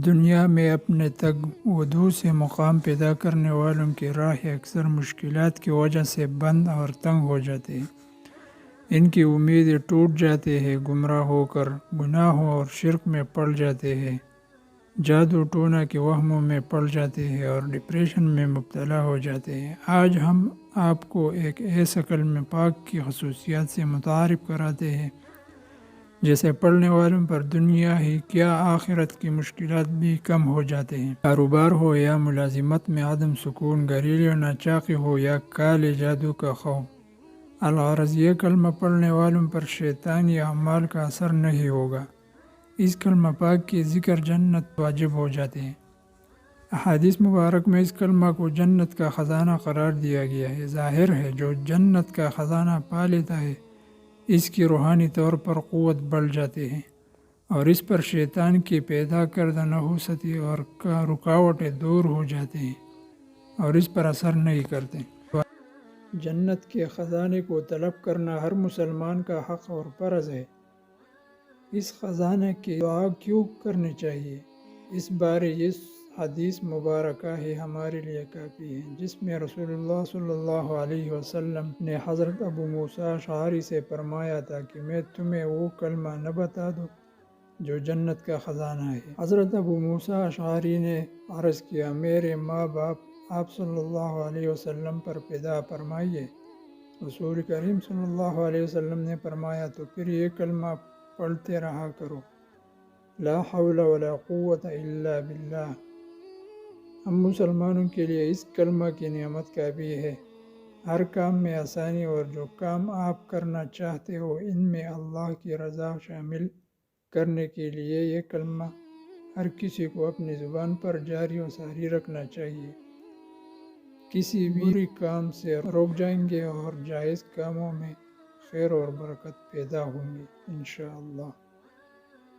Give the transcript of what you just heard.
دنیا میں اپنے تگ ودو سے مقام پیدا کرنے والوں کی راہ اکثر مشکلات کی وجہ سے بند اور تنگ ہو جاتے ہیں۔ ان کی امیدیں ٹوٹ جاتے ہیں، گمراہ ہو کر گناہوں اور شرک میں پڑ جاتے ہیں، جادو ٹونا کے وہموں میں پڑ جاتے ہیں اور ڈپریشن میں مبتلا ہو جاتے ہیں۔ آج ہم آپ کو ایک ایسا کلمہ پاک کی خصوصیات سے متعارف کراتے ہیں جسے پڑھنے والوں پر دنیا ہی کیا آخرت کی مشکلات بھی کم ہو جاتے ہیں۔ کاروبار ہو یا ملازمت میں عدم سکون، گھریلو ناچاقی ہو یا کالے جادو کا خوف، الغرض یہ کلمہ پڑھنے والوں پر شیطانی اعمال کا اثر نہیں ہوگا۔ اس کلمہ پاک کی ذکر جنت واجب ہو جاتے ہیں۔ احادیث مبارک میں اس کلمہ کو جنت کا خزانہ قرار دیا گیا ہے۔ ظاہر ہے جو جنت کا خزانہ پا لیتا ہے اس کی روحانی طور پر قوت بڑھ جاتی ہے اور اس پر شیطان کی پیدا کردہ نحوستی اور رکاوٹیں دور ہو جاتی ہیں اور اس پر اثر نہیں کرتے۔ جنت کے خزانے کو طلب کرنا ہر مسلمان کا حق اور فرض ہے۔ اس خزانے کی دعا کیوں کرنی چاہیے، اس بارے یہ حدیث مبارکہ ہی ہمارے لیے کافی ہے، جس میں رسول اللہ صلی اللہ علیہ وسلم نے حضرت ابو موسیٰ اشعری سے فرمایا تھا کہ میں تمہیں وہ کلمہ نہ بتا دوں جو جنت کا خزانہ ہے۔ حضرت ابو موسیٰ اشعری نے عرض کیا، میرے ماں باپ آپ صلی اللہ علیہ وسلم پر فدا فرمائیے۔ رسول کریم صلی اللہ علیہ وسلم نے فرمایا تو پھر یہ کلمہ پڑھتے رہا کرو، لا حول ولا قوت الا باللہ۔ ہم مسلمانوں کے لیے اس کلمہ کی نعمت کافی ہے۔ ہر کام میں آسانی اور جو کام آپ کرنا چاہتے ہو ان میں اللہ کی رضا شامل کرنے کے لیے یہ کلمہ ہر کسی کو اپنی زبان پر جاری و ساری رکھنا چاہیے۔ کسی بھی بری کام سے روک جائیں گے اور جائز کاموں میں خیر اور برکت پیدا ہوں گی انشاءاللہ۔